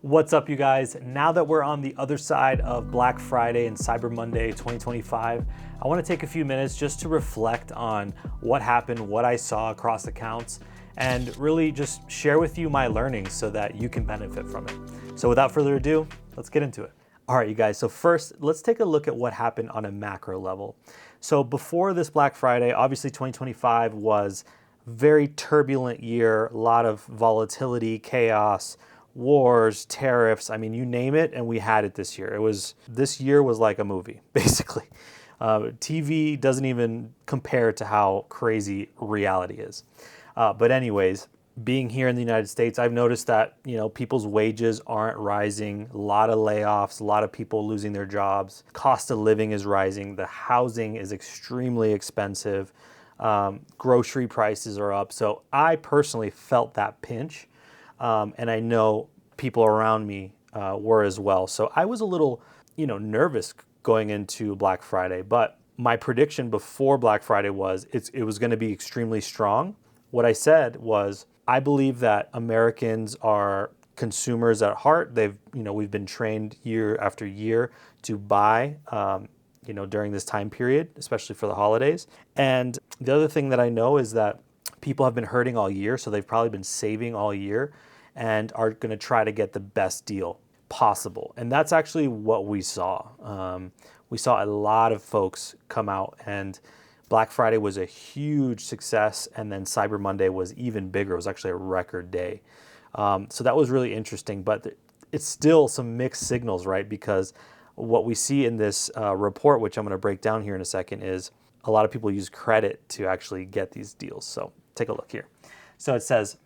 What's up, you guys? Now that we're on the other side of Black Friday and Cyber Monday 2025, I want to take a few minutes just to reflect on what happened, what I saw across accounts, and really just share with you my learnings so that you can benefit from it. So without further ado, let's get into it. All right, you guys, so first, let's take a look at what happened on a macro level. So before this Black Friday, obviously 2025 was a very turbulent year, a lot of volatility, chaos, wars, tariffs, I mean, you name it, and we had it this year. This year was like a movie, basically. TV doesn't even compare to how crazy reality is. But anyways, being here in the United States, I've noticed that, people's wages aren't rising, a lot of layoffs, a lot of people losing their jobs, cost of living is rising, the housing is extremely expensive, grocery prices are up. So I personally felt that pinch. And I know people around me were as well. So I was a little, nervous going into Black Friday. But my prediction before Black Friday was it was going to be extremely strong. What I said was I believe that Americans are consumers at heart. We've been trained year after year to buy. During this time period, especially for the holidays. And the other thing that I know is that people have been hurting all year, so they've probably been saving all year and are going to try to get the best deal possible. And that's actually what we saw. We saw a lot of folks come out, and Black Friday was a huge success, and then Cyber Monday was even bigger. It was actually a record day. So that was really interesting, but it's still some mixed signals, right? Because what we see in this report, which I'm going to break down here in a second, is a lot of people use credit to actually get these deals. So take a look here. So it says,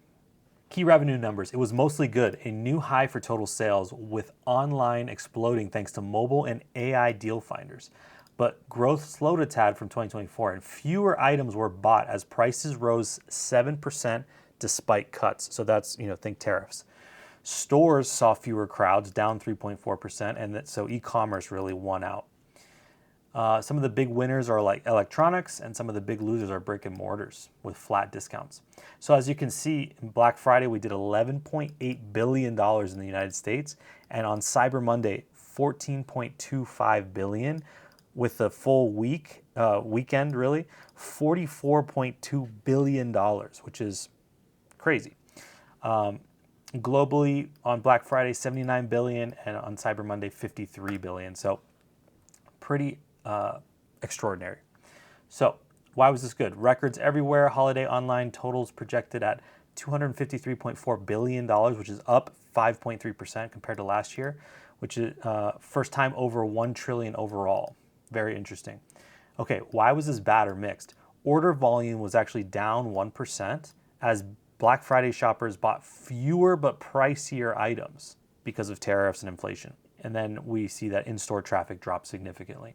key revenue numbers. It was mostly good. A new high for total sales, with online exploding thanks to mobile and AI deal finders. But growth slowed a tad from 2024, and fewer items were bought as prices rose 7% despite cuts. So that's, think tariffs. Stores saw fewer crowds, down 3.4%, and so e-commerce really won out. Some of the big winners are like electronics, and some of the big losers are brick and mortars with flat discounts. So as you can see, in Black Friday, we did $11.8 billion in the United States, and on Cyber Monday, $14.25 billion, with the full weekend really, $44.2 billion, which is crazy. Globally, on Black Friday, $79 billion, and on Cyber Monday, $53 billion. So pretty extraordinary. So why was this good? Records everywhere. Holiday online totals projected at $253.4 billion, which is up 5.3% compared to last year, which is first time over 1 trillion overall. Very interesting. Okay, why was this bad or mixed? Order volume was actually down 1% as Black Friday shoppers bought fewer but pricier items because of tariffs and inflation. And then we see that in-store traffic dropped significantly.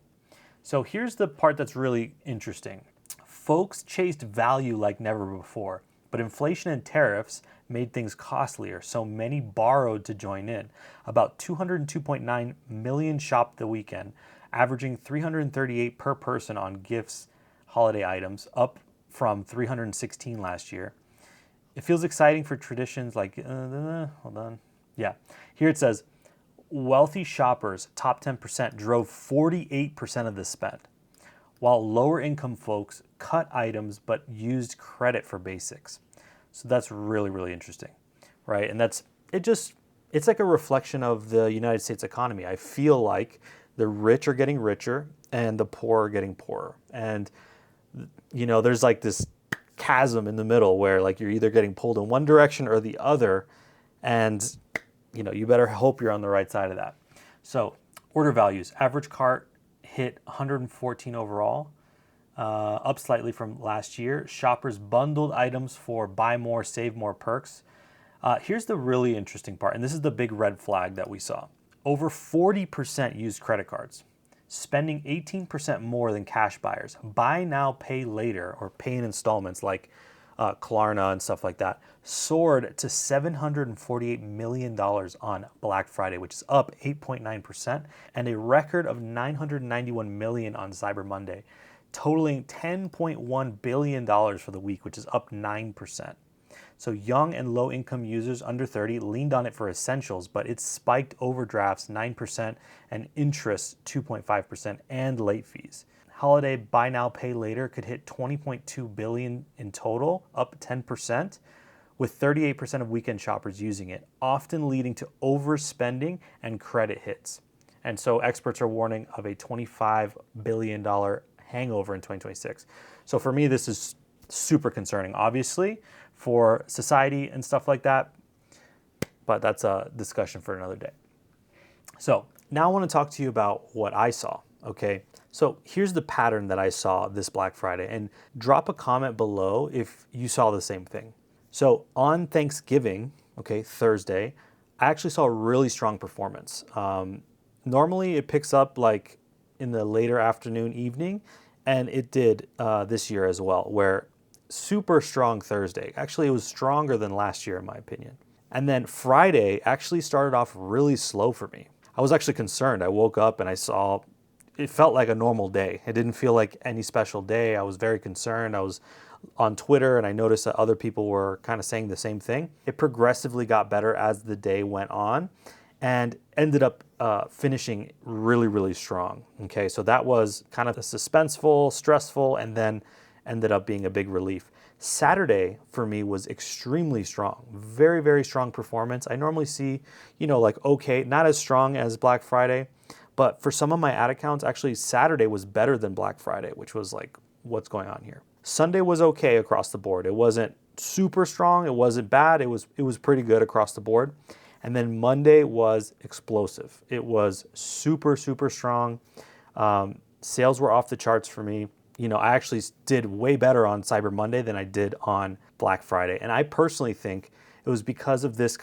So here's the part that's really interesting. Folks chased value like never before, but inflation and tariffs made things costlier, so many borrowed to join in. About 202.9 million shopped the weekend, averaging $338 per person on gifts, holiday items, up from 316 last year. It feels exciting for traditions like, hold on. Yeah, here it says, wealthy shoppers, top 10%, drove 48% of the spend, while lower income folks cut items but used credit for basics. So that's really, really interesting, right? And it's like a reflection of the United States economy. I feel like the rich are getting richer and the poor are getting poorer. And, there's like this chasm in the middle where like you're either getting pulled in one direction or the other, and you better hope you're on the right side of that. So order values, average cart hit 114 overall, up slightly from last year. Shoppers bundled items for buy more, save more perks. Here's the really interesting part, and this is the big red flag that we saw. Over 40% used credit cards, spending 18% more than cash buyers. Buy now, pay later, or pay in installments like Klarna and stuff like that, soared to $748 million on Black Friday, which is up 8.9%, and a record of $991 million on Cyber Monday, totaling $10.1 billion for the week, which is up 9%. So young and low income users under 30 leaned on it for essentials, but it spiked overdrafts 9% and interest 2.5% and late fees. Holiday buy now pay later could hit 20.2 billion in total, up 10%, with 38% of weekend shoppers using it, often leading to overspending and credit hits. And so experts are warning of a $25 billion hangover in 2026. So for me, this is super concerning, obviously, for society and stuff like that, but that's a discussion for another day. So now I want to talk to you about what I saw, okay? So here's the pattern that I saw this Black Friday, and drop a comment below if you saw the same thing. So on Thanksgiving, okay, Thursday, I actually saw a really strong performance. Normally it picks up like in the later afternoon, evening, and it did this year as well, where super strong Thursday. Actually, it was stronger than last year in my opinion. And then Friday actually started off really slow for me. I was actually concerned. I woke up and I saw, it felt like a normal day. It didn't feel like any special day. I was very concerned. I was on Twitter and I noticed that other people were kind of saying the same thing. It progressively got better as the day went on and ended up finishing really, really strong. Okay, so that was kind of suspenseful, stressful, and then ended up being a big relief. Saturday for me was extremely strong, very, very strong performance. I normally see, like okay, not as strong as Black Friday, but for some of my ad accounts, actually Saturday was better than Black Friday, which was like, what's going on here? Sunday was okay across the board. It wasn't super strong, it wasn't bad, it was pretty good across the board. And then Monday was explosive. It was super, super strong. Sales were off the charts for me. I actually did way better on Cyber Monday than I did on Black Friday. And I personally think it was because of this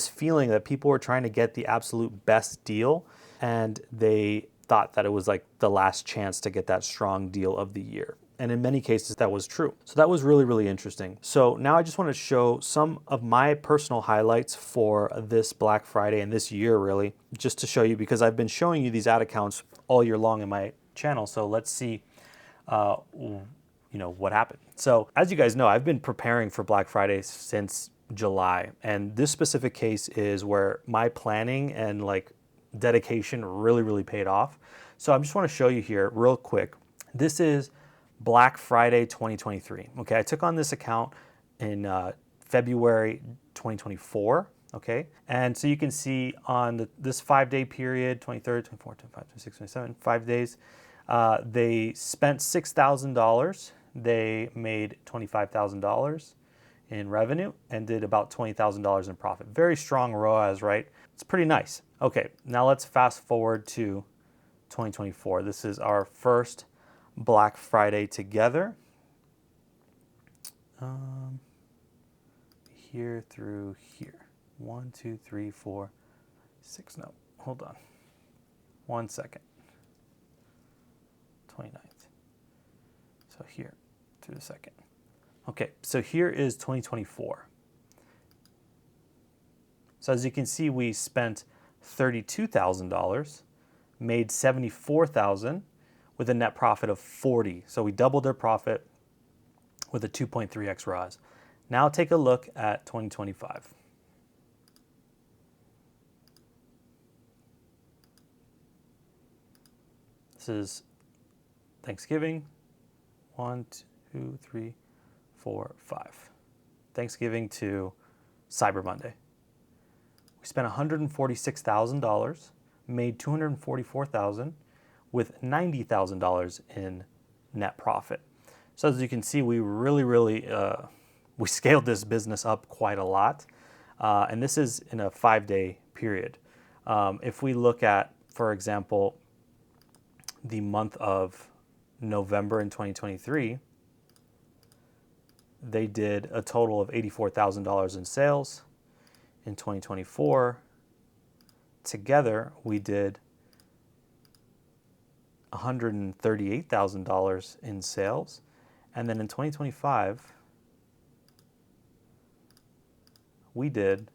feeling that people were trying to get the absolute best deal, and they thought that it was like the last chance to get that strong deal of the year. And in many cases, that was true. So that was really, really interesting. So now I just want to show some of my personal highlights for this Black Friday and this year, really, just to show you, because I've been showing you these ad accounts all year long in my channel. So let's see, what happened. So as you guys know, I've been preparing for Black Friday since July. And this specific case is where my planning and like dedication really, really paid off. So I just want to show you here real quick. This is Black Friday 2023. Okay, I took on this account in February 2024. Okay, and so you can see on this 5-day period, 23rd, 24th, 25th, 26th, 27th, 5 days, they spent $6,000. They made $25,000 in revenue and did about $20,000 in profit. Very strong ROAS, right? It's pretty nice. Okay, now let's fast forward to 2024. This is our first Black Friday together. Here through here. 1, 2, 3, 4, 6. No, hold on. 1 second. 29th. So here through the second. Okay, so here is 2024. So as you can see, we spent $32,000, made $74,000 with a net profit of 40. So we doubled our profit with a 2.3x ROAS. Now take a look at 2025. This is Thanksgiving. 1, 2, 3, 4, 5. Thanksgiving to Cyber Monday. We spent $146,000, made $244,000 with $90,000 in net profit. So as you can see, we really we scaled this business up quite a lot, and this is in a 5-day period. If we look at, for example, the month of November in 2023, they did a total of $84,000 in sales. In 2024, together we did $138,000 in sales. And then in 2025, we did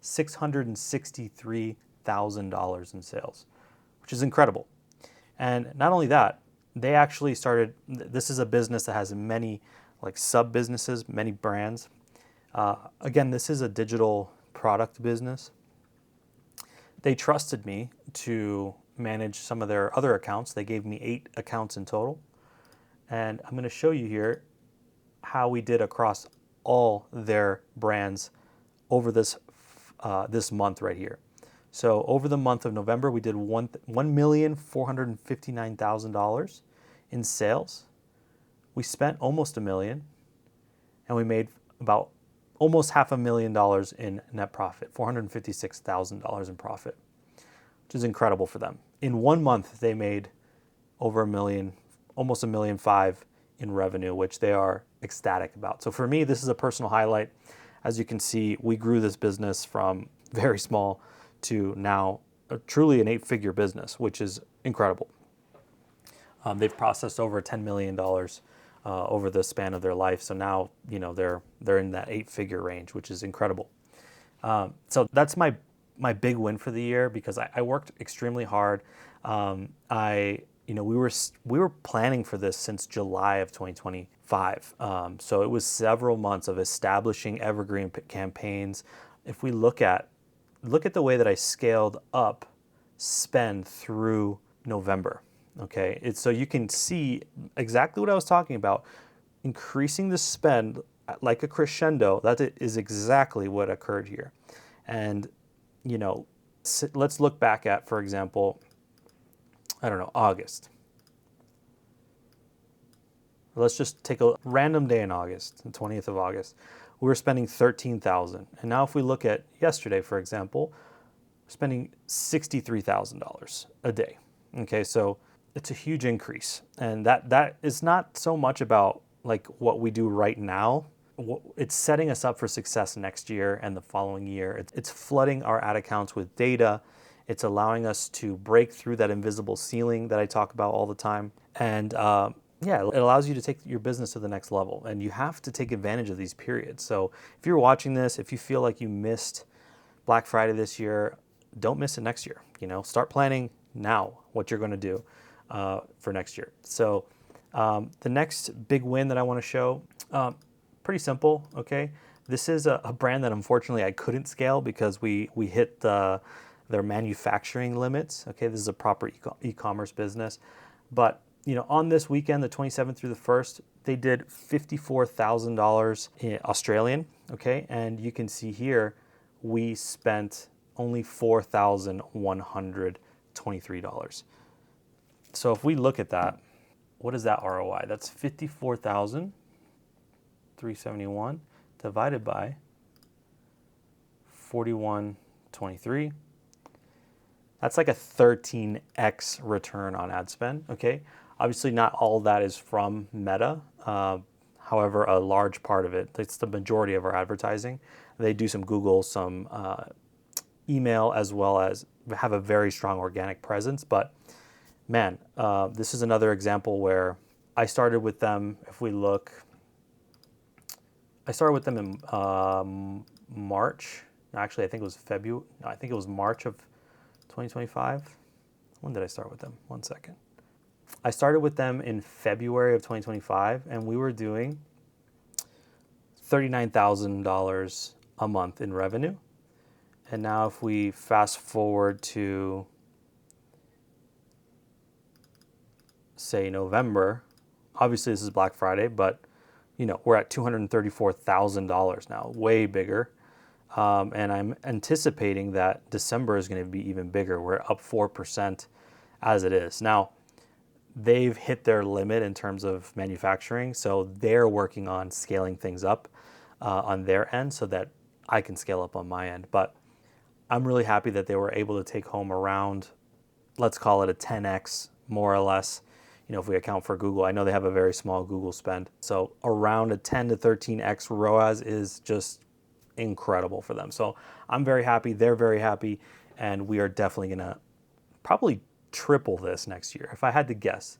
$663,000 in sales, which is incredible. And not only that, they actually started, this is a business that has many like sub businesses, many brands. Again, this is a digital product business. They trusted me to manage some of their other accounts. They gave me 8 accounts in total. And I'm going to show you here how we did across all their brands over this month right here. So over the month of November, we did $1,459,000 in sales. We spent almost $1 million, and we made about almost $500,000 in net profit, $456,000 in profit, which is incredible for them. In 1 month, they made over $1 million, almost $1.5 million in revenue, which they are ecstatic about. So for me, this is a personal highlight. As you can see, we grew this business from very small to now truly an 8-figure business, which is incredible. They've processed over $10 million over the span of their life. So now, they're in that 8-figure range, which is incredible. So that's my big win for the year, because I worked extremely hard. We were planning for this since July of 2025. So it was several months of establishing evergreen campaigns. If we look at the way that I scaled up spend through November. Okay, so you can see exactly what I was talking about. Increasing the spend like a crescendo, that is exactly what occurred here. And, let's look back at, for example, August. Let's just take a random day in August, the 20th of August. We were spending $13,000. And now if we look at yesterday, for example, we're spending $63,000 a day. Okay, so it's a huge increase. And that is not so much about like what we do right now. It's setting us up for success next year and the following year. It's flooding our ad accounts with data. It's allowing us to break through that invisible ceiling that I talk about all the time. And it allows you to take your business to the next level. And you have to take advantage of these periods. So if you're watching this, if you feel like you missed Black Friday this year, don't miss it next year. Start planning now what you're going to do for next year. So the next big win that I want to show, pretty simple, okay? This is a brand that unfortunately I couldn't scale because we hit their manufacturing limits, okay? This is a proper e-commerce business. But, on this weekend, the 27th through the 1st, they did $54,000 in Australian, okay? And you can see here, we spent only $4,123. So if we look at that, what is that ROI? That's 54,371 divided by 4123. That's like a 13x return on ad spend, okay? Obviously not all of that is from Meta. However, a large part of it, it's the majority of our advertising. They do some Google, some email, as well as have a very strong organic presence. But man, this is another example where I started with them. If we look, I started with them in March. Actually, I think it was February. No, I think it was March of 2025. When did I start with them? 1 second. I started with them in February of 2025, and we were doing $39,000 a month in revenue. And now if we fast forward to, say, November, obviously this is Black Friday, but we're at $234,000 now, way bigger. And I'm anticipating that December is going to be even bigger. We're up 4% as it is. Now, they've hit their limit in terms of manufacturing, so they're working on scaling things up on their end so that I can scale up on my end. But I'm really happy that they were able to take home around, let's call it a 10x, more or less. If we account for Google, I know they have a very small Google spend. So around a 10 to 13x ROAS is just incredible for them. So I'm very happy, they're very happy, and we are definitely gonna probably triple this next year. If I had to guess,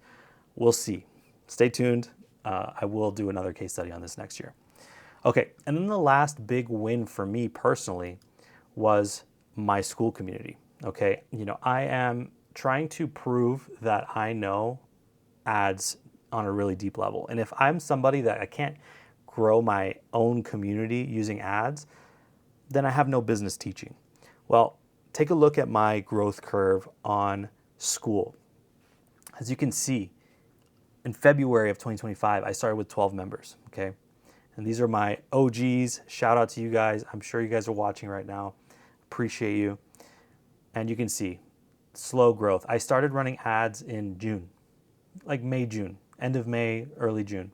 we'll see. Stay tuned. I will do another case study on this next year. Okay, and then the last big win for me personally was my school community. Okay, I am trying to prove that I know ads on a really deep level. And if I'm somebody that I can't grow my own community using ads, then I have no business teaching. Well, take a look at my growth curve on school. As you can see, in February of 2025, I started with 12 members, okay? And these are my OGs. Shout out to you guys. I'm sure you guys are watching right now. Appreciate you. And you can see slow growth. I started running ads in June, like May, June, end of May, early June.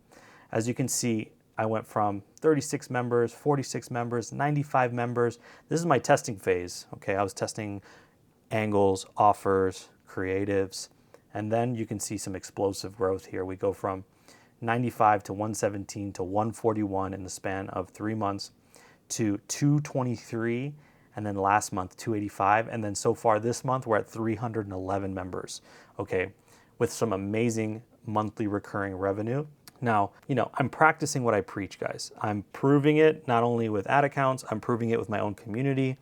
As you can see, I went from 36 members, 46 members, 95 members. This is my testing phase, okay? I was testing angles, offers, creatives, and then you can see some explosive growth here. We go from 95 to 117 to 141 in the span of 3 months to 223, and then last month 285, and then so far this month we're at 311 members, okay, with some amazing monthly recurring revenue. Now, I'm practicing what I preach, guys. I'm proving it not only with ad accounts, I'm proving it with my own community,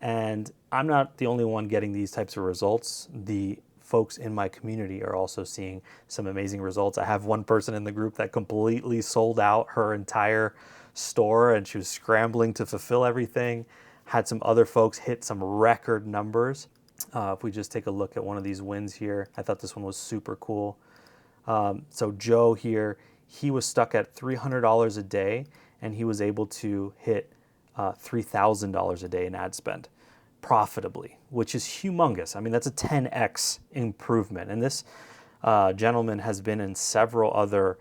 and I'm not the only one getting these types of results. The folks in my community are also seeing some amazing results. I have one person in the group that completely sold out her entire store and she was scrambling to fulfill everything. Had some other folks hit some record numbers. If we just take a look at one of these wins here, I thought this one was super cool. So Joe here, he was stuck at $300 a day and he was able to hit $3,000 a day in ad spend profitably, which is humongous. I mean, that's a 10x improvement. And this gentleman has been in several other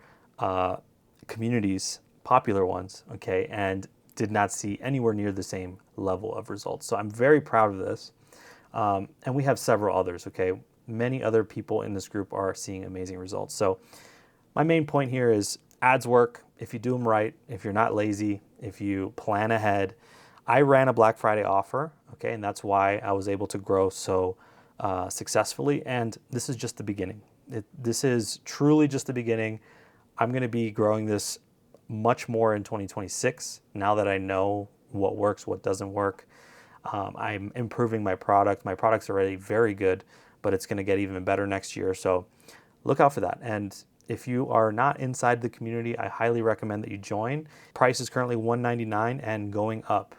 communities, popular ones, okay, and did not see anywhere near the same level of results. So I'm very proud of this. And we have several others, okay? Many other people in this group are seeing amazing results. So my main point here is ads work if you do them right, if you're not lazy, if you plan ahead. I ran a Black Friday offer, okay, and that's why I was able to grow so successfully. And this is just the beginning. This is truly just the beginning. I'm going to be growing this much more in 2026 now that I know what works, what doesn't work. I'm improving my product. My product's already very good, but it's going to get even better next year. So look out for that. And if you are not inside the community, I highly recommend that you join. Price is currently $199 and going up.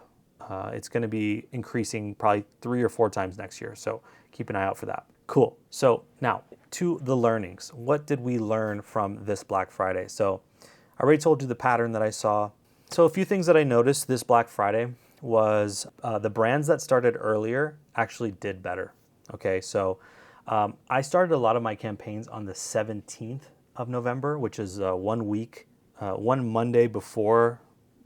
It's going to be increasing probably 3 or 4 times next year. So keep an eye out for that. Cool. So now to the learnings. What did we learn from this Black Friday? So I already told you the pattern that I saw. So a few things that I noticed this Black Friday was the brands that started earlier actually did better. Okay, so I started a lot of my campaigns on the 17th of November, which is 1 week, one Monday before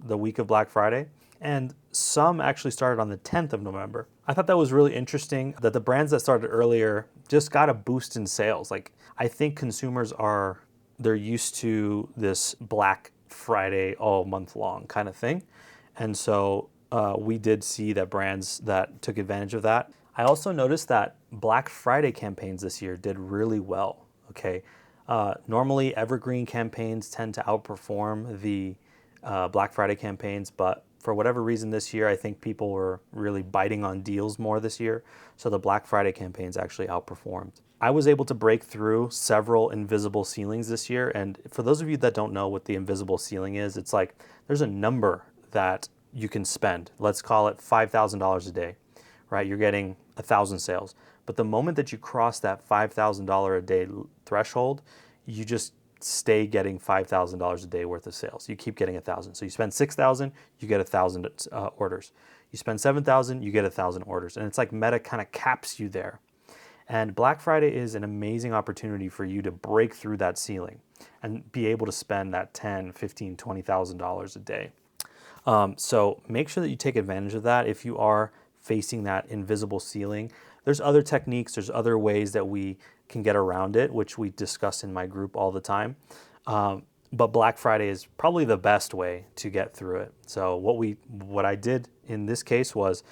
the week of Black Friday. And some actually started on the 10th of November. I thought that was really interesting that the brands that started earlier just got a boost in sales. Like, I think consumers they're used to this Black Friday all month long kind of thing. And so we did see that brands that took advantage of that. I also noticed that Black Friday campaigns this year did really well, okay? Normally evergreen campaigns tend to outperform the Black Friday campaigns, but for whatever reason this year, I think people were really biting on deals more this year. So the Black Friday campaigns actually outperformed. I was able to break through several invisible ceilings this year. And for those of you that don't know what the invisible ceiling is, it's like there's a number that you can spend. Let's call it $5,000 a day, right? You're getting 1,000 sales. But the moment that you cross that $5,000 a day threshold, you just stay getting $5,000 a day worth of sales. You keep getting 1,000. So you spend 6,000, you get 1,000 orders. You spend 7,000, you get 1,000 orders. And it's like Meta kind of caps you there. And Black Friday is an amazing opportunity for you to break through that ceiling and be able to spend that $10,000, $15,000, $20,000 a day. So make sure that you take advantage of that if you are facing that invisible ceiling. There's other techniques, there's other ways that we can get around it, which we discuss in my group all the time. But Black Friday is probably the best way to get through it. So what I did in this case was,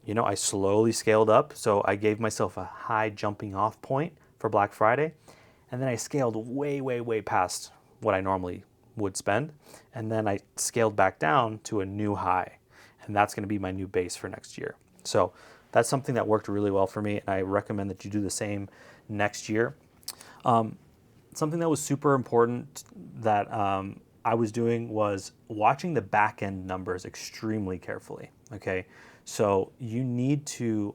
I slowly scaled up. So I gave myself a high jumping off point for Black Friday. And then I scaled way, way, way past what I normally would spend. And then I scaled back down to a new high. And that's going to be my new base for next year. So that's something that worked really well for me. And I recommend that you do the same next year. Something that was super important that I was doing was watching the back end numbers extremely carefully. Okay, so you need to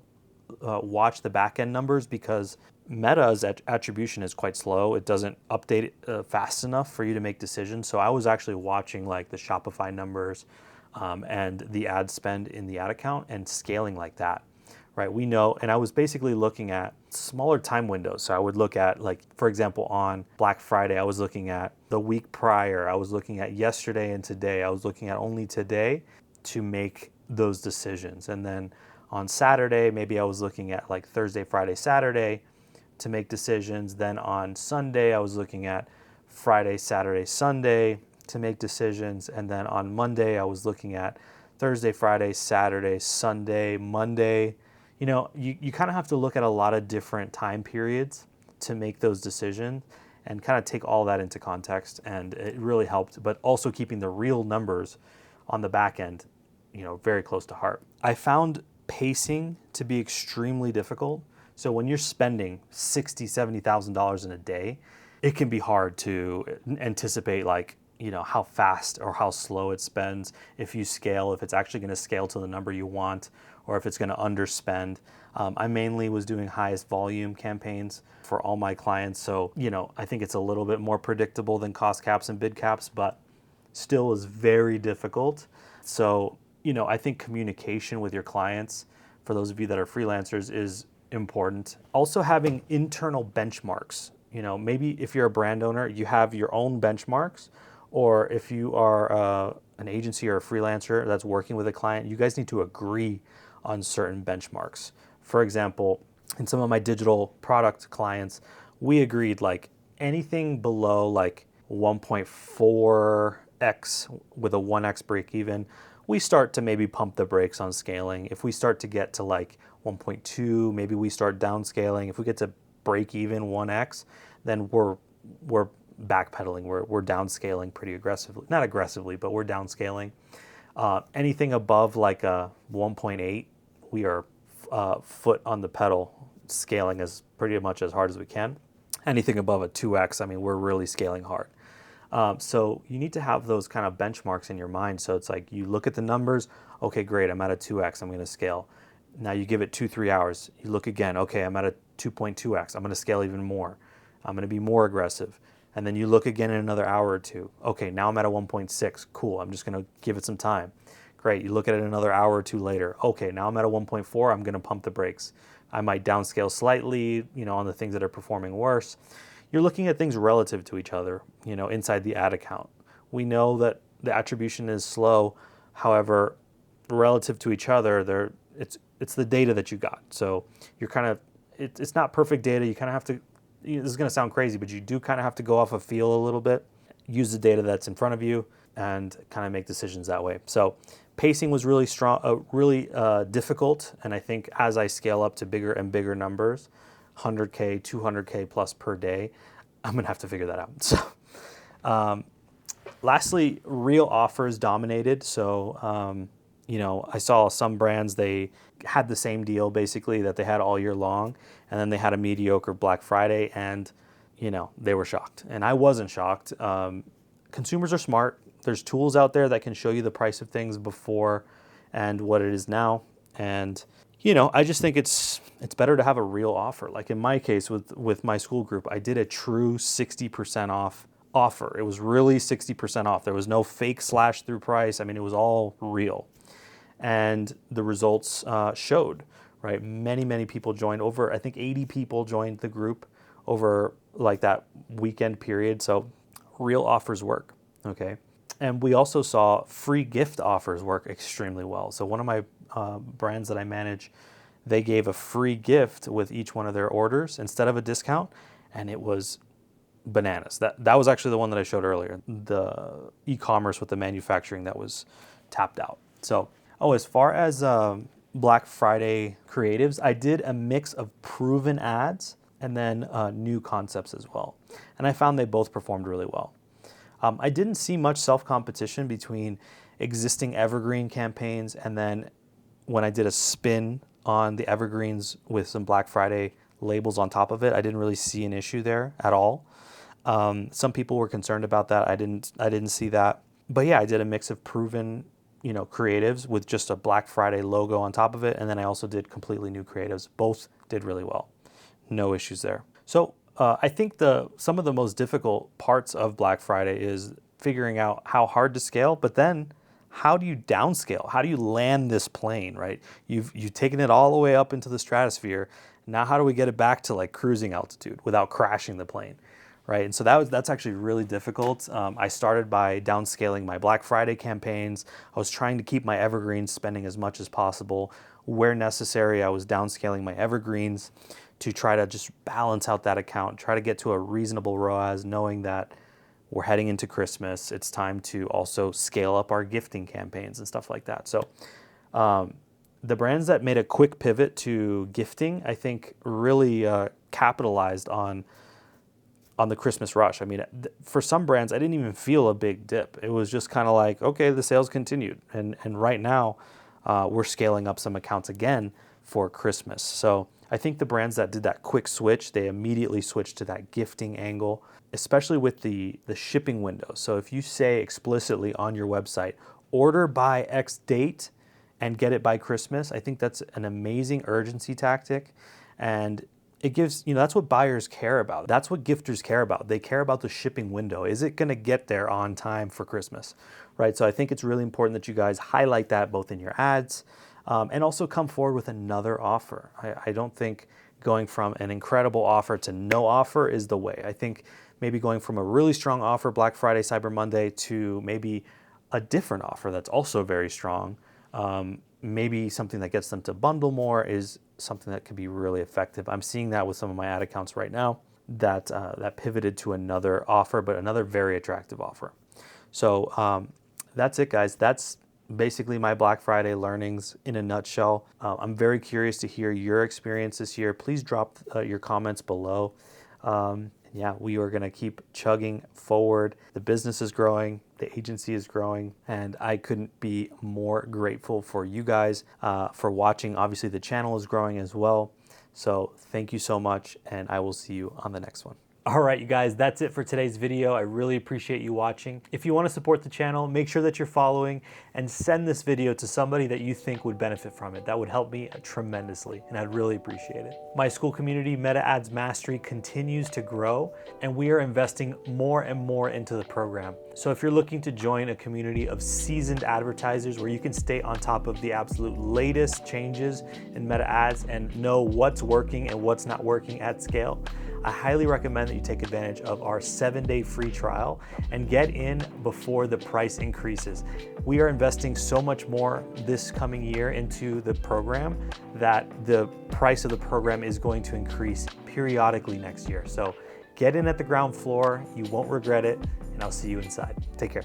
watch the back end numbers because Meta's attribution is quite slow. It doesn't update fast enough for you to make decisions. So I was actually watching like the Shopify numbers and the ad spend in the ad account and scaling like that. Right, we know, and I was basically looking at smaller time windows. So I would look at, like, for example, on Black Friday, I was looking at the week prior, I was looking at yesterday and today, I was looking at only today to make those decisions. And then on Saturday, maybe I was looking at like Thursday, Friday, Saturday to make decisions. Then on Sunday, I was looking at Friday, Saturday, Sunday to make decisions. And then on Monday, I was looking at Thursday, Friday, Saturday, Sunday, Monday. You know, you kind of have to look at a lot of different time periods to make those decisions and kind of take all that into context. And it really helped, but also keeping the real numbers on the back end, you know, very close to heart. I found pacing to be extremely difficult. So when you're spending $60,000, $70,000 in a day, it can be hard to anticipate, like, you know, how fast or how slow it spends, if you scale, if it's actually going to scale to the number you want, or if it's going to underspend. I mainly was doing highest volume campaigns for all my clients. So, you know, I think it's a little bit more predictable than cost caps and bid caps, but still is very difficult. So, you know, I think communication with your clients, for those of you that are freelancers, is important. Also having internal benchmarks. You know, maybe if you're a brand owner, you have your own benchmarks, or if you are an agency or a freelancer that's working with a client, you guys need to agree on certain benchmarks. For example, in some of my digital product clients, we agreed like anything below like 1.4x with a 1x break even, we start to maybe pump the brakes on scaling. If we start to get to like 1.2, maybe we start downscaling. If we get to break even 1x, then we're backpedaling. We're downscaling pretty aggressively. Not aggressively, but we're downscaling. Anything above like a 1.8, we are foot on the pedal, scaling as pretty much as hard as we can. Anything above a 2x, I mean, we're really scaling hard. So you need to have those kind of benchmarks in your mind. So it's like you look at the numbers, okay, great, I'm at a 2x, I'm going to scale. Now you give it 2-3 hours. You look again, okay, I'm at a 2.2x, I'm going to scale even more. I'm going to be more aggressive. And then you look again in another hour or two. Okay, now I'm at a 1.6, cool, I'm just going to give it some time. Great, you look at it another hour or two later. Okay, now I'm at a 1.4, I'm going to pump the brakes. I might downscale slightly, you know, on the things that are performing worse. You're looking at things relative to each other, you know, inside the ad account. We know that the attribution is slow. However, relative to each other, it's the data that you got. So you're kind of, it's not perfect data. You kind of have to, this is going to sound crazy, but you do kind of have to go off a feel a little bit, use the data that's in front of you, and kind of make decisions that way. So pacing was really strong, really difficult. And I think as I scale up to bigger and bigger numbers, 100K, 200K plus per day, I'm going to have to figure that out. So lastly, real offers dominated. So, you know, I saw some brands, they had the same deal basically that they had all year long, and then they had a mediocre Black Friday, and, you know, they were shocked. And I wasn't shocked. Consumers are smart. There's tools out there that can show you the price of things before and what it is now. And, you know, I just think it's better to have a real offer. Like in my case with my school group, I did a true 60% off offer. It was really 60% off. There was no fake slash through price. I mean, it was all real. And the results showed, right? Many people joined. Over, I think 80 people joined the group over like that weekend period. So real offers work, okay? And we also saw free gift offers work extremely well. So one of my brands that I manage, they gave a free gift with each one of their orders instead of a discount, and it was bananas. That was actually the one that I showed earlier, the e-commerce with the manufacturing that was tapped out. So, as far as Black Friday creatives, I did a mix of proven ads and then new concepts as well. And I found they both performed really well. I didn't see much self-competition between existing evergreen campaigns, and then when I did a spin on the evergreens with some Black Friday labels on top of it, I didn't really see an issue there at all. Some people were concerned about that. I didn't see that. But yeah, I did a mix of proven, creatives with just a Black Friday logo on top of it. And then I also did completely new creatives. Both did really well. No issues there. So I think some of the most difficult parts of Black Friday is figuring out how hard to scale, but then how do you downscale? How do you land this plane, right? You've taken it all the way up into the stratosphere. Now how do we get it back to like cruising altitude without crashing the plane, right? And so that's actually really difficult. I started by downscaling my Black Friday campaigns. I was trying to keep my evergreens spending as much as possible. Where necessary, I was downscaling my evergreens to try to just balance out that account, try to get to a reasonable ROAS, knowing that we're heading into Christmas. It's time to also scale up our gifting campaigns and stuff like that. So the brands that made a quick pivot to gifting, I think really capitalized on the Christmas rush. I mean, for some brands, I didn't even feel a big dip. It was just kind of like, okay, the sales continued. And right now, we're scaling up some accounts again for Christmas. So I think the brands that did that quick switch, they immediately switched to that gifting angle, especially with the shipping window. So if you say explicitly on your website, order by X date and get it by Christmas, I think that's an amazing urgency tactic. And it gives, that's what buyers care about. That's what gifters care about. They care about the shipping window. Is it going to get there on time for Christmas, right? So I think it's really important that you guys highlight that both in your ads and also come forward with another offer. I don't think going from an incredible offer to no offer is the way. I think maybe going from a really strong offer Black Friday, Cyber Monday to maybe a different offer that's also very strong, maybe something that gets them to bundle more is something that could be really effective. I'm seeing that with some of my ad accounts right now that pivoted to another offer, but another very attractive offer. So that's it, guys. That's basically my Black Friday learnings in a nutshell. I'm very curious to hear your experience this year. Please drop your comments below. Yeah, we are going to keep chugging forward. The business is growing, the agency is growing, and I couldn't be more grateful for you guys for watching. Obviously, the channel is growing as well. So thank you so much, and I will see you on the next one. All right, you guys, that's it for today's video. I really appreciate you watching. If you want to support the channel, make sure that you're following and send this video to somebody that you think would benefit from it. That would help me tremendously, and I'd really appreciate it. My school community, Meta Ads Mastery, continues to grow, and we are investing more and more into the program. So if you're looking to join a community of seasoned advertisers where you can stay on top of the absolute latest changes in Meta Ads and know what's working and what's not working at scale, I highly recommend that you take advantage of our 7-day free trial and get in before the price increases. We are investing so much more this coming year into the program that the price of the program is going to increase periodically next year. So get in at the ground floor, you won't regret it, and I'll see you inside. Take care.